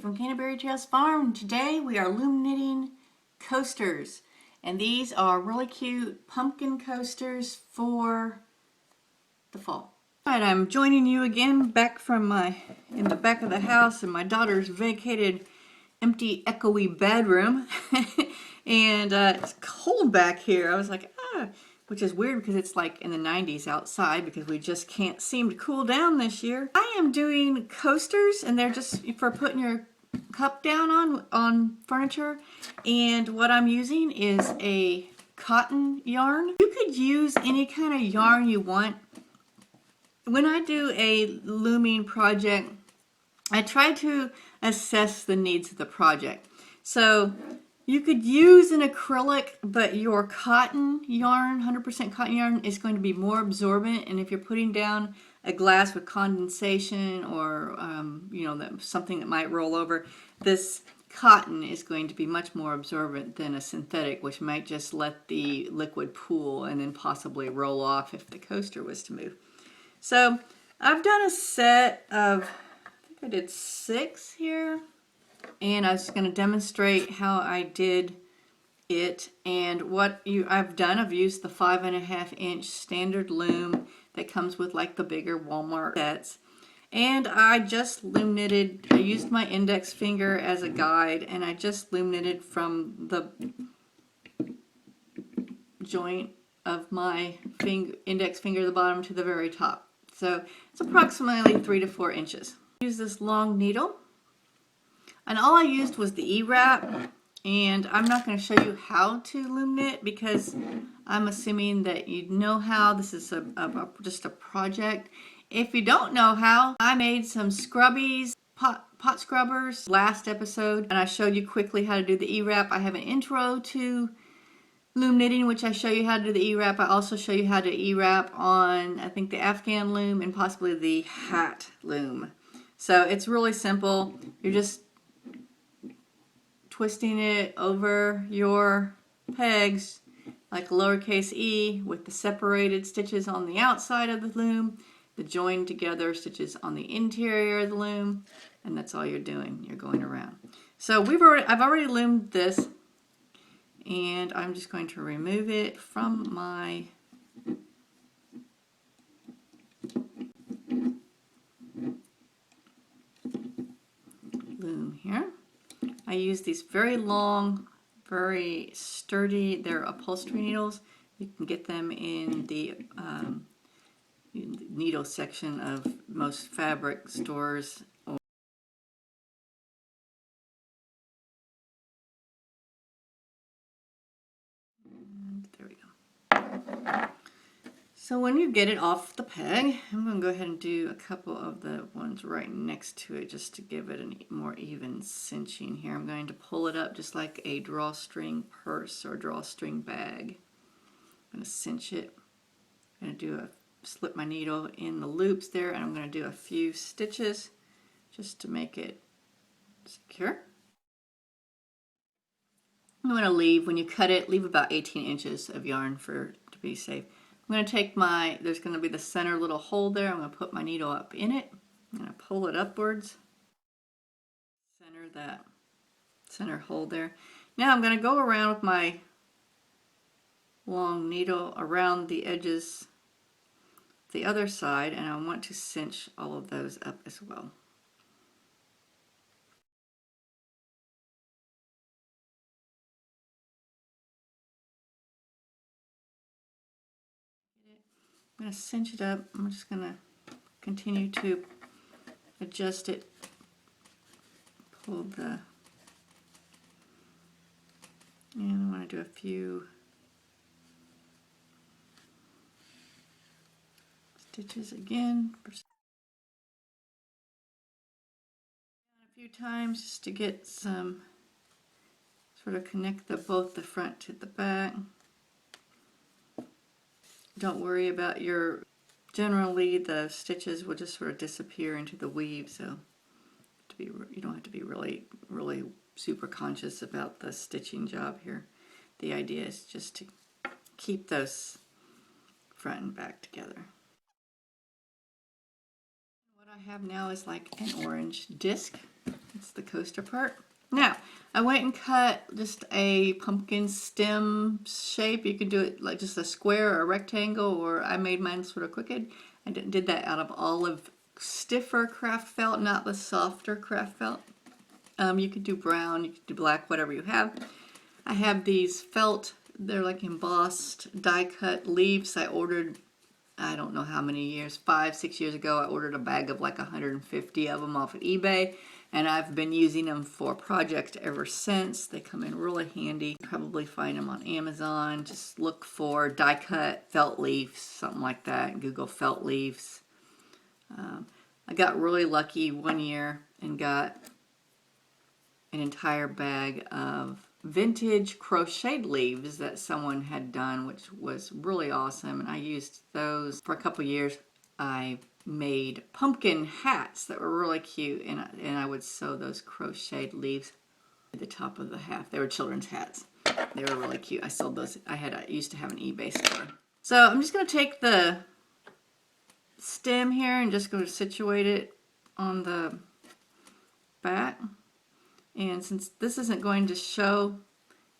from Canterbury Trails Farm. Today we are loom knitting coasters, and these are really cute pumpkin coasters for the fall. All right, I'm joining you again back from in the back of the house in my daughter's vacated empty echoey bedroom. And it's cold back here. I was like, which is weird because it's like in the 90s outside because we just can't seem to cool down this year. I am doing coasters, and they're just for putting your cup down on furniture. And what I'm using is a cotton yarn. You could use any kind of yarn you want. When I do a looming project, I try to assess the needs of the project. So you could use an acrylic, but your cotton yarn, 100% cotton yarn, is going to be more absorbent. And if you're putting down a glass with condensation or something that might roll over, this cotton is going to be much more absorbent than a synthetic, which might just let the liquid pool and then possibly roll off if the coaster was to move. So I've done a set of, I think I did 6 here. And I was going to demonstrate how I did it, and what I've done. I've used the 5.5-inch standard loom that comes with like the bigger Walmart sets, and I just loom knitted. I used my index finger as a guide, and I just loom knitted from the joint of my index finger at the bottom to the very top. So it's approximately 3 to 4 inches. Use this long needle. And all I used was the E-wrap, and I'm not going to show you how to loom knit because I'm assuming that you know how. This is just a project. If you don't know how, I made some scrubbies, pot scrubbers last episode, and I showed you quickly how to do the E-wrap. I have an intro to loom knitting, which I show you how to do the E-wrap. I also show you how to E-wrap on, I think, the Afghan loom and possibly the hat loom. So it's really simple. You're just twisting it over your pegs like a lowercase e with the separated stitches on the outside of the loom, the joined together stitches on the interior of the loom, and that's all you're doing. You're going around. So I've already loomed this, and I'm just going to remove it from my loom here. I use these very long, very sturdy, they're upholstery needles. You can get them in the needle section of most fabric stores. And there we go. So when you get it off the peg, I'm going to go ahead and do a couple of the ones right next to it just to give it a more even cinching here. I'm going to pull it up just like a drawstring purse or drawstring bag. I'm going to cinch it. I'm going to slip my needle in the loops there, and I'm going to do a few stitches just to make it secure. I'm going to leave, when you cut it, leave about 18 inches of yarn to be safe. I'm going to take there's going to be the center little hole there. I'm going to put my needle up in it. I'm going to pull it upwards. Center that center hole there. Now I'm going to go around with my long needle around the edges the other side, and I want to cinch all of those up as well. I'm going to cinch it up. I'm just going to continue to adjust it. Pull and I want to do a few stitches again. A few times just to get some, sort of connect both the front to the back. Don't worry about generally the stitches will just sort of disappear into the weave, so you don't have to be really super conscious about the stitching job here. The idea is just to keep those front and back together. What I have now is like an orange disc. That's the coaster part. Now, I went and cut just a pumpkin stem shape. You could do it like just a square or a rectangle, or I made mine sort of crooked. I did that out of olive stiffer craft felt, not the softer craft felt. You could do brown, you could do black, whatever you have. I have these felt, they're like embossed die cut leaves. I ordered, I don't know how many years, 5, 6 years ago, I ordered a bag of like 150 of them off of eBay. And I've been using them for projects ever since. They come in really handy. Probably find them on Amazon. Just look for die cut felt leaves, something like that. Google felt leaves. I got really lucky one year and got an entire bag of vintage crocheted leaves that someone had done, which was really awesome. And I used those for a couple years. I made pumpkin hats that were really cute, and I would sew those crocheted leaves at the top of the hat. They were children's hats. They were really cute. I sold those. I used to have an eBay store. So I'm just going to take the stem here and just going to situate it on the back. And since this isn't going to show,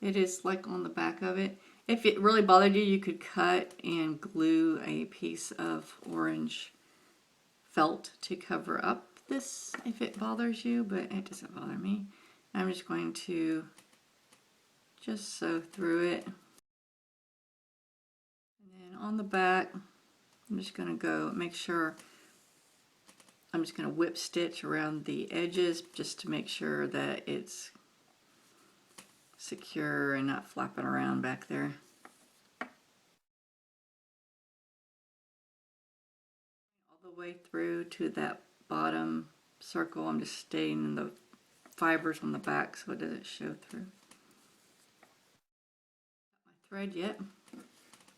it is like on the back of it. If it really bothered you, you could cut and glue a piece of orange felt to cover up this if it bothers you, but it doesn't bother me. I'm just going to just sew through it. And then on the back, I'm just going to go make sure, I'm just going to whip stitch around the edges just to make sure that it's secure and not flapping around back there. Way through to that bottom circle. I'm just staying in the fibers on the back so it doesn't show through. Not my thread yet,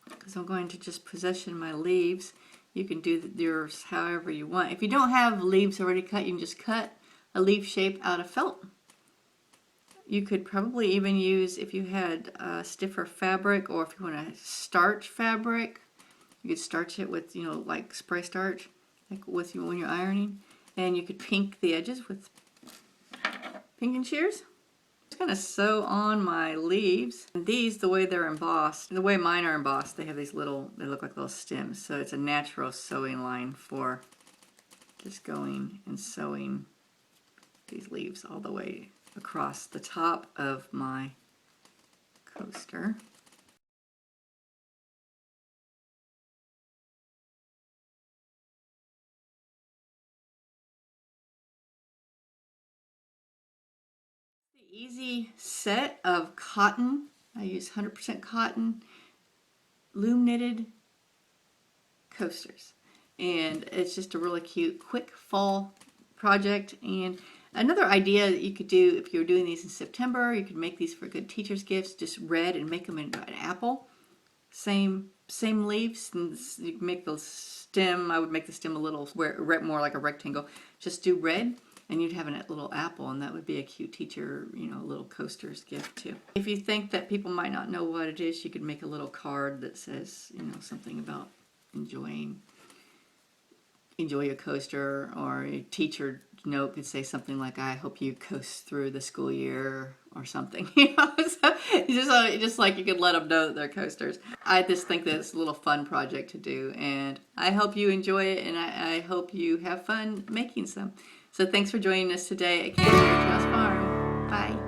because I'm going to just position my leaves. You can do yours however you want. If you don't have leaves already cut, you can just cut a leaf shape out of felt. You could probably even use, if you had stiffer fabric, or if you want to starch fabric, you could starch it with, you know, like spray starch. Like with you when you're ironing, and you could pink the edges with pinking shears. I'm just gonna sew on my leaves. And these, the way they're embossed, the way mine are embossed, they have these little, they look like little stems. So it's a natural sewing line for just going and sewing these leaves all the way across the top of my coaster. Easy set of cotton. I use 100% cotton loom knitted coasters, and it's just a really cute quick fall project. And another idea that you could do if you're doing these in September, you could make these for good teacher's gifts, just red, and make them into an apple. Same leaves, and you can make the stem, I would make the stem a little more like a rectangle. Just do red, and you'd have a little apple, and that would be a cute teacher, you know, little coaster's gift too. If you think that people might not know what it is, you could make a little card that says, you know, something about enjoy a coaster, or a teacher note could say something like, I hope you coast through the school year, or something. You know, so just like you could let them know that they're coasters. I just think that it's a little fun project to do, and I hope you enjoy it, and I hope you have fun making some. So thanks for joining us today at Canterbury Trails Farm. Bye.